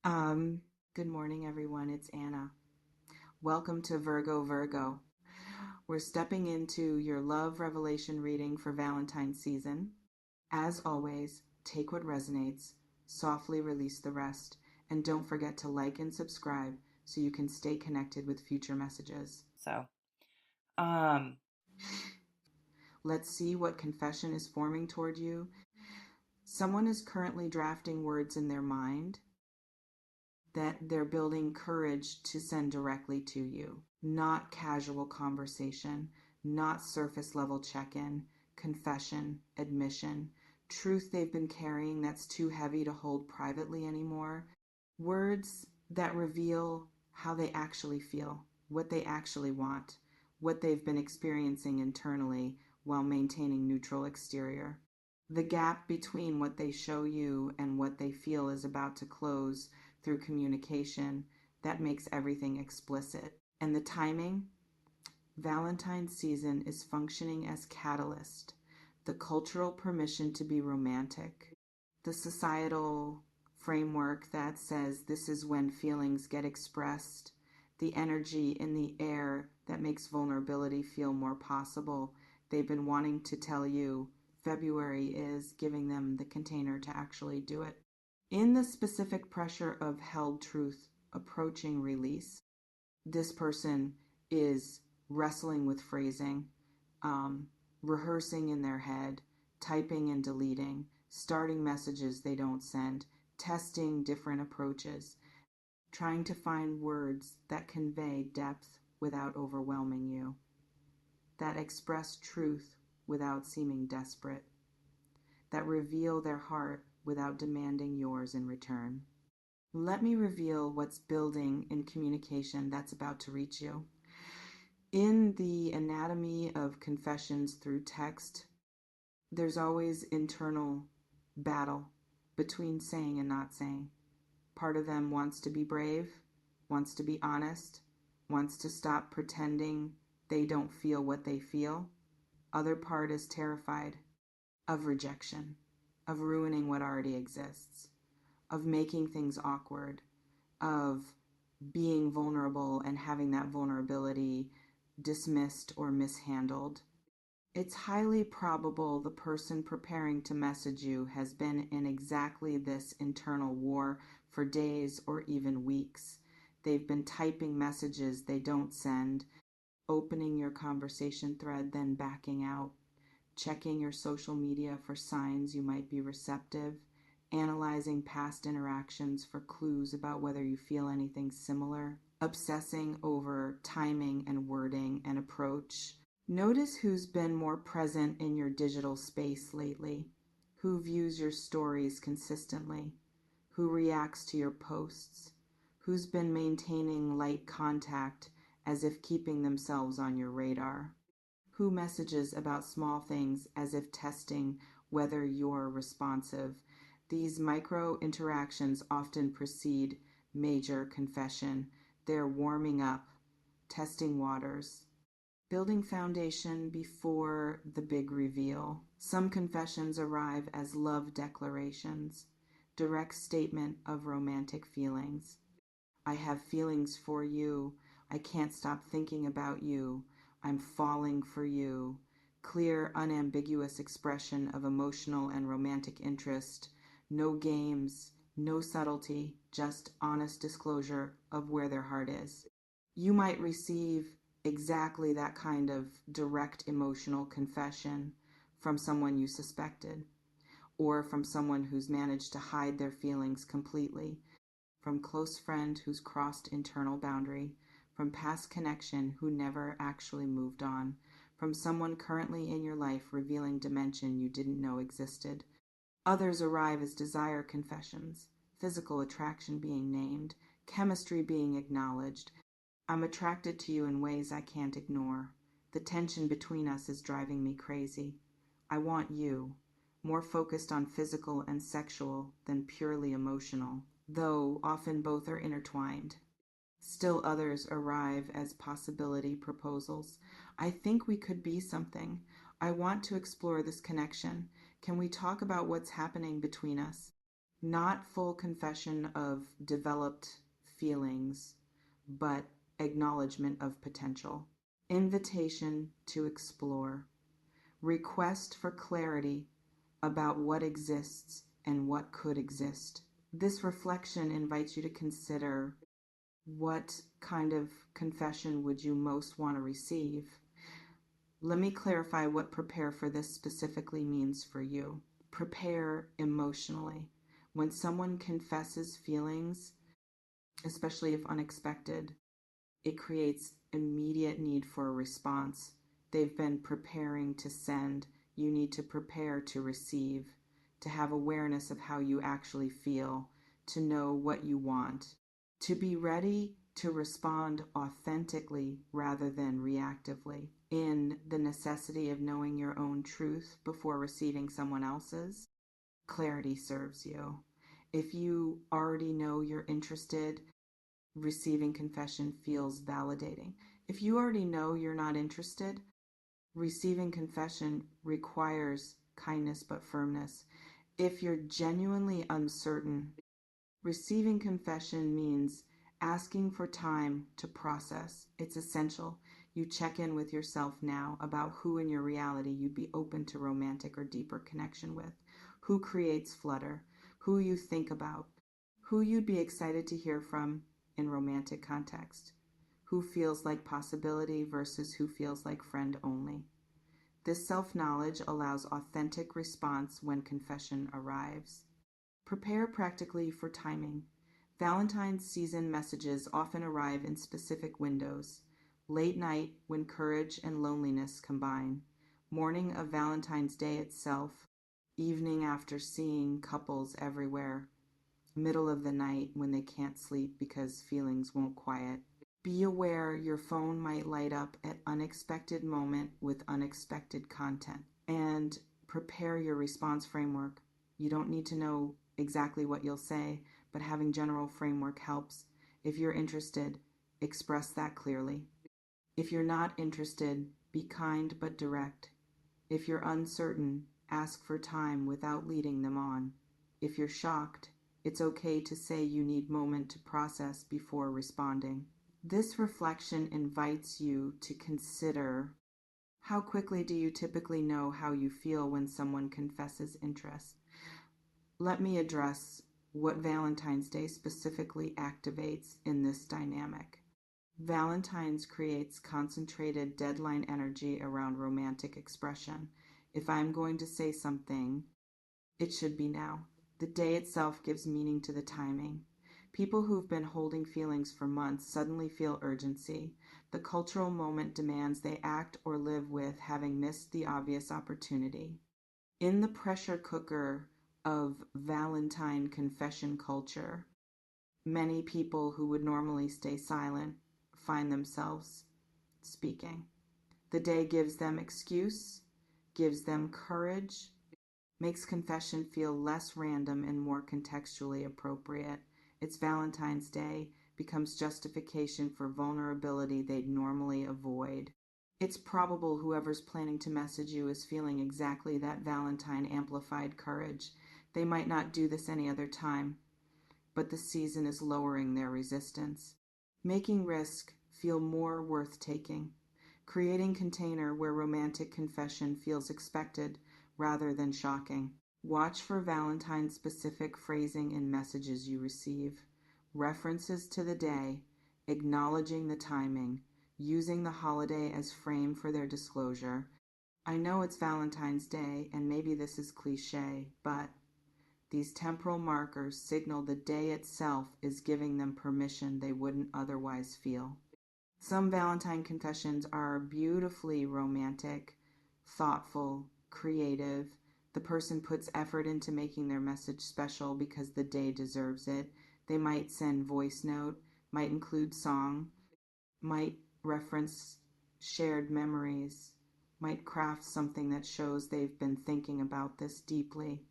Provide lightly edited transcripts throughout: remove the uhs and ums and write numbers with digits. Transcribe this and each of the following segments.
Um, Good morning, everyone. It's Anna. Welcome to Virgo. We're stepping into your love revelation reading for Valentine season. As always, take what resonates, softly release the rest, and don't forget to like and subscribe so you can stay connected with future messages. Um, Let's see what confession is forming toward you. Someone is currently drafting words in their mind that they're building courage to send directly to you. Not casual conversation, not surface level check in, confession, admission, truth they've been carrying that's too heavy to hold privately anymore. Words that reveal how they actually feel, what they actually want, what they've been experiencing internally while maintaining neutral exterior. The gap between what they show you and what they feel is about to close through communication that makes everything explicit. And the timing, Valentine's season is functioning as catalyst, the cultural permission to be romantic, the societal framework that says this is when feelings get expressed, the energy in the air that makes vulnerability feel more possible. They've been wanting to tell you February is giving them the container to actually do it. In the specific pressure of held truth approaching release, this person is wrestling with phrasing, um, rehearsing in their head, typing and deleting, starting messages they don't send, testing different approaches, trying to find words that convey depth without overwhelming you, that express truth without seeming desperate, that reveal their heart without demanding yours in return. Let me reveal what's building in communication that's about to reach you. In the anatomy of confessions through text, there's always internal battle between saying and not saying. Part of them wants to be brave, wants to be honest, wants to stop pretending they don't feel what they feel. Other part is terrified of rejection, of ruining what already exists, of making things awkward, of being vulnerable and having that vulnerability dismissed or mishandled. It's highly probable the person preparing to message you has been in exactly this internal war for days or even weeks. They've been typing messages they don't send, opening your conversation thread, then backing out, checking your social media for signs you might be receptive, analyzing past interactions for clues about whether you feel anything similar, obsessing over timing and wording and approach. Notice who's been more present in your digital space lately, who views your stories consistently, who reacts to your posts, who's been maintaining light contact as if keeping themselves on your radar, who messages about small things as if testing whether you're responsive. These micro interactions often precede major confession. They're warming up, testing waters, building foundation before the big reveal. Some confessions arrive as love declarations, direct statement of romantic feelings. I have feelings for you. I can't stop thinking about you. I'm falling for you. Clear, unambiguous expression of emotional and romantic interest. No games, no subtlety, just honest disclosure of where their heart is. You might receive exactly that kind of direct emotional confession from someone you suspected, or from someone who's managed to hide their feelings completely, from close friend who's crossed internal boundary, from past connection who never actually moved on, from someone currently in your life revealing dimension you didn't know existed. Others arrive as desire confessions, physical attraction being named, chemistry being acknowledged. I'm attracted to you in ways I can't ignore. The tension between us is driving me crazy. I want you, more focused on physical and sexual than purely emotional, though often both are intertwined. Still others arrive as possibility proposals. I think we could be something. I want to explore this connection. Can we talk about what's happening between us? Not full confession of developed feelings, but acknowledgement of potential. Invitation to explore. Request for clarity about what exists and what could exist. This reflection invites you to consider, what kind of confession would you most want to receive? Let me clarify what prepare for this specifically means for you. Prepare emotionally. When someone confesses feelings, especially if unexpected, it creates immediate need for a response. They've been preparing to send. You need to prepare to receive, to have awareness of how you actually feel, to know what you want, to be ready to respond authentically rather than reactively, in the necessity of knowing your own truth before receiving someone else's. Clarity serves you. If you already know you're interested, receiving confession feels validating. If you already know you're not interested, receiving confession requires kindness but firmness. If you're genuinely uncertain, receiving confession means asking for time to process. It's essential. You check in with yourself now about who in your reality you'd be open to romantic or deeper connection with, who creates flutter, who you think about, who you'd be excited to hear from in romantic context, who feels like possibility versus who feels like friend only. This self-knowledge allows authentic response when confession arrives. Prepare practically for timing. Valentine's season messages often arrive in specific windows: late night when courage and loneliness combine, morning of Valentine's Day itself, evening after seeing couples everywhere, middle of the night when they can't sleep because feelings won't quiet. Be aware your phone might light up at unexpected moment with unexpected content, and prepare your response framework. You don't need to know exactly what you'll say, but having general framework helps. If you're interested, express that clearly. If you're not interested, be kind but direct. If you're uncertain, ask for time without leading them on. If you're shocked, it's okay to say you need a moment to process before responding. This reflection invites you to consider, how quickly do you typically know how you feel when someone confesses interest? Let me address what Valentine's Day specifically activates in this dynamic. Valentine's creates concentrated deadline energy around romantic expression. If I'm going to say something, it should be now. The day itself gives meaning to the timing. People who've been holding feelings for months suddenly feel urgency. The cultural moment demands they act or live with having missed the obvious opportunity. In the pressure cooker of Valentine confession culture, many people who would normally stay silent find themselves speaking. The day gives them excuse, gives them courage, makes confession feel less random and more contextually appropriate. It's Valentine's Day becomes justification for vulnerability they'd normally avoid. It's probable whoever's planning to message you is feeling exactly that Valentine amplified courage. They might not do this any other time, but the season is lowering their resistance, making risk feel more worth taking, creating container where romantic confession feels expected rather than shocking. Watch for Valentine's specific phrasing in messages you receive, references to the day, acknowledging the timing, using the holiday as frame for their disclosure. I know it's Valentine's Day, and maybe this is cliche, but these temporal markers signal the day itself is giving them permission they wouldn't otherwise feel. Some Valentine confessions are beautifully romantic, thoughtful, creative. The person puts effort into making their message special because the day deserves it. They might send voice note, might include song, might reference shared memories, might craft something that shows they've been thinking about this deeply.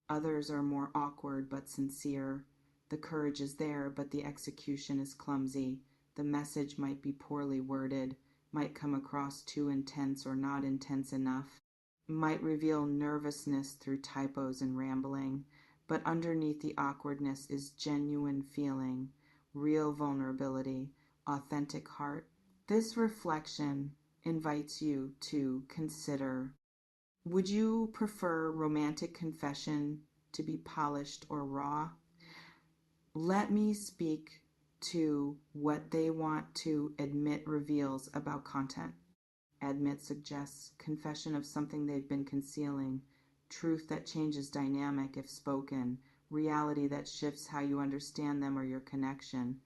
Others are more awkward but sincere. The courage is there, but the execution is clumsy. The message might be poorly worded, might come across too intense or not intense enough, might reveal nervousness through typos and rambling. but underneath the awkwardness is genuine feeling, real vulnerability, authentic heart. This reflection invites you to consider: would you prefer romantic confession to be polished or raw? Let me speak to what they want to admit reveals about content. Admit suggests confession of something they've been concealing, truth that changes dynamic if spoken, reality that shifts how you understand them or your connection.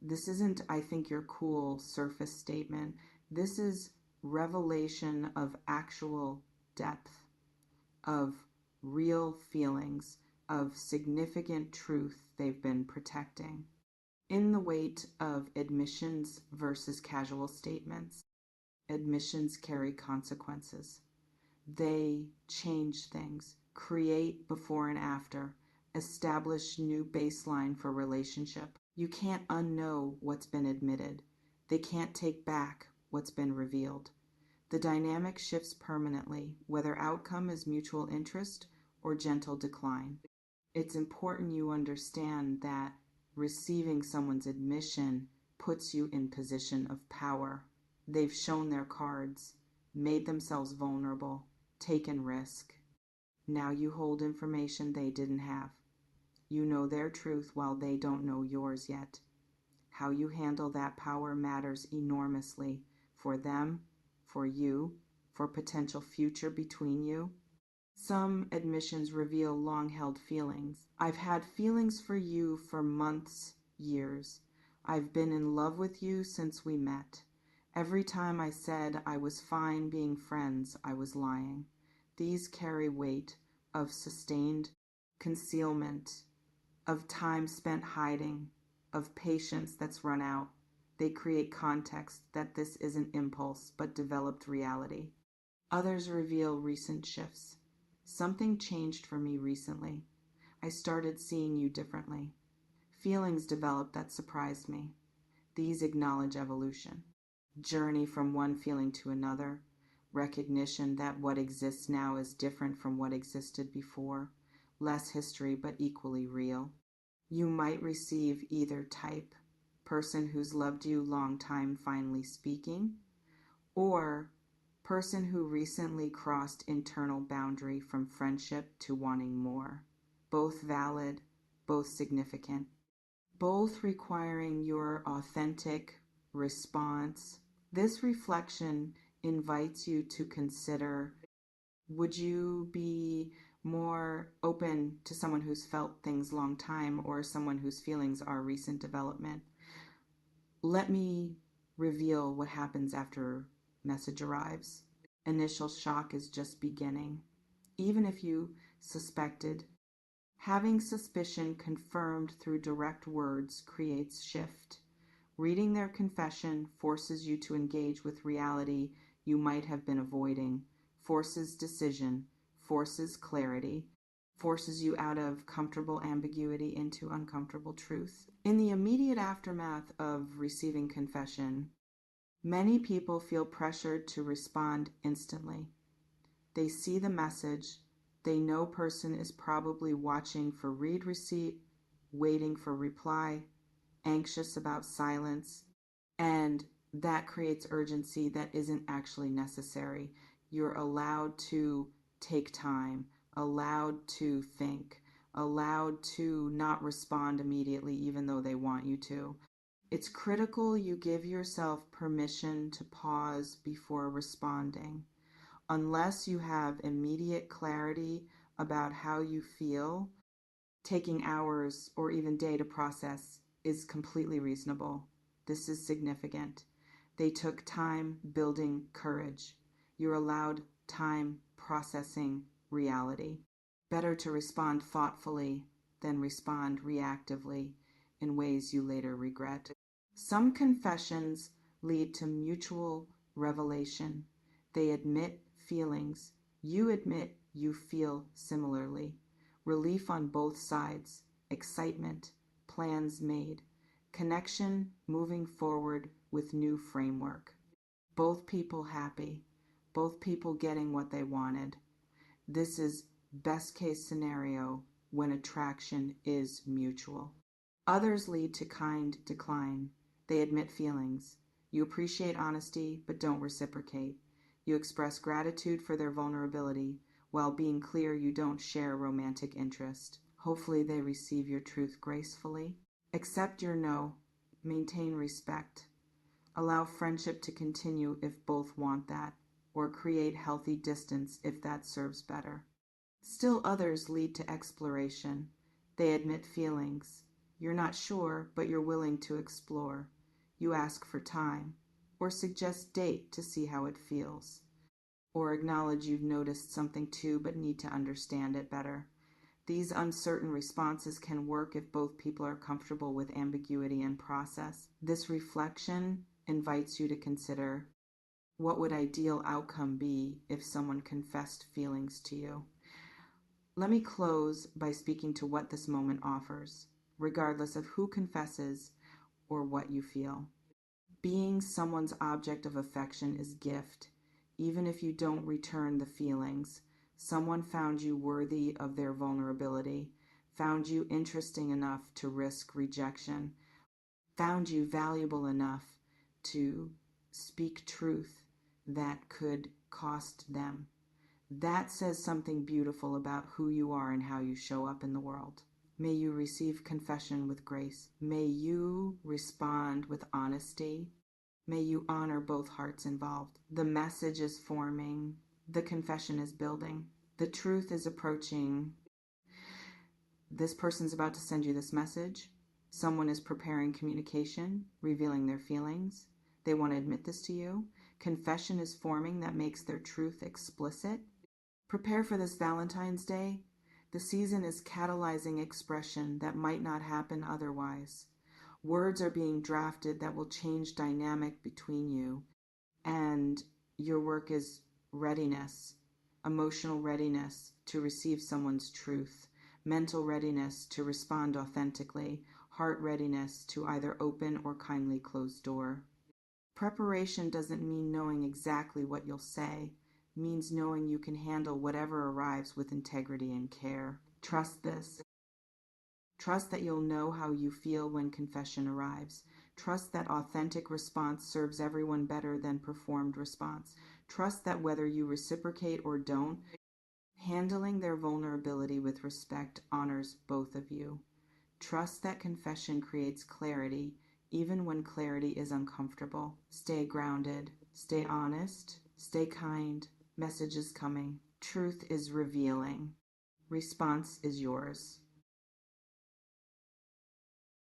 This isn't, I think you're cool, surface statement. This is revelation of actual depth, of real feelings, of significant truth they've been protecting. In the weight of admissions versus casual statements, admissions carry consequences. They change things, create before and after, establish new baseline for relationship. You can't unknow what's been admitted. They can't take back what's been revealed. The dynamic shifts permanently, whether outcome is mutual interest or gentle decline. It's important you understand that receiving someone's admission puts you in position of power. They've shown their cards, made themselves vulnerable, taken risk. Now you hold information they didn't have. You know their truth while they don't know yours yet. How you handle that power matters enormously for them, for you, for potential future between you. Some admissions reveal long-held feelings. I've had feelings for you for months, years. I've been in love with you since we met. Every time I said I was fine being friends, I was lying. These carry weight of sustained concealment, of time spent hiding, of patience that's run out. They create context that this isn't impulse, but developed reality. Others reveal recent shifts. Something changed for me recently. I started seeing you differently. Feelings developed that surprised me. These acknowledge evolution. Journey from one feeling to another. Recognition that what exists now is different from what existed before. Less history, but equally real. You might receive either type: person who's loved you long time finally speaking, or person who recently crossed internal boundary from friendship to wanting more. Both valid, both significant, both requiring your authentic response. This reflection invites you to consider: would you be more open to someone who's felt things long time or someone whose feelings are recent development? Let me reveal what happens after message arrives. Initial shock is just beginning. Even if you suspected, having suspicion confirmed through direct words creates shift. Reading their confession forces you to engage with reality you might have been avoiding, forces decision, forces clarity, forces you out of comfortable ambiguity into uncomfortable truth. In the immediate aftermath of receiving confession, many people feel pressured to respond instantly. They see the message, they know person is probably watching for read receipt, waiting for reply, anxious about silence, and that creates urgency that isn't actually necessary. You're allowed to take time, allowed to think, allowed to not respond immediately even though they want you to. It's critical you give yourself permission to pause before responding. Unless you have immediate clarity about how you feel, taking hours or even day to process is completely reasonable. This is significant. They took time building courage. You're allowed time processing reality. Better to respond thoughtfully than respond reactively in ways you later regret. Some confessions lead to mutual revelation. They admit feelings. You admit you feel similarly. Relief on both sides, excitement, plans made, connection moving forward with new framework. Both people happy, both people getting what they wanted. This is best case scenario, when attraction is mutual. Others lead to kind decline. They admit feelings. You appreciate honesty, but don't reciprocate. You express gratitude for their vulnerability, while being clear you don't share romantic interest. Hopefully they receive your truth gracefully. Accept your no. Maintain respect. Allow friendship to continue if both want that, or create healthy distance if that serves better. Still others lead to exploration. They admit feelings. You're not sure, but you're willing to explore. You ask for time, or suggest date to see how it feels, or acknowledge you've noticed something too but need to understand it better. These uncertain responses can work if both people are comfortable with ambiguity and process. This reflection invites you to consider, what would ideal outcome be if someone confessed feelings to you? Let me close by speaking to what this moment offers, regardless of who confesses or what you feel. Being someone's object of affection is gift. Even if you don't return the feelings, someone found you worthy of their vulnerability, found you interesting enough to risk rejection, found you valuable enough to speak truth that could cost them. That says something beautiful about who you are and how you show up in the world. May you receive confession with grace. May you respond with honesty. May you honor both hearts involved. The message is forming. The confession is building. The truth is approaching. This person's about to send you this message. Someone is preparing communication, revealing their feelings. They want to admit this to you. Confession is forming that makes their truth explicit. Prepare for this Valentine's Day. The season is catalyzing expression that might not happen otherwise. Words are being drafted that will change dynamic between you. And your work is readiness, emotional readiness to receive someone's truth, mental readiness to respond authentically, heart readiness to either open or kindly close door. Preparation doesn't mean knowing exactly what you'll say. It means knowing you can handle whatever arrives with integrity and care. Trust this. Trust that you'll know how you feel when confession arrives. Trust that authentic response serves everyone better than performed response. Trust that whether you reciprocate or don't, handling their vulnerability with respect honors both of you. Trust that confession creates clarity, even when clarity is uncomfortable. Stay grounded, stay honest, stay kind. Message is coming. Truth is revealing. Response is yours.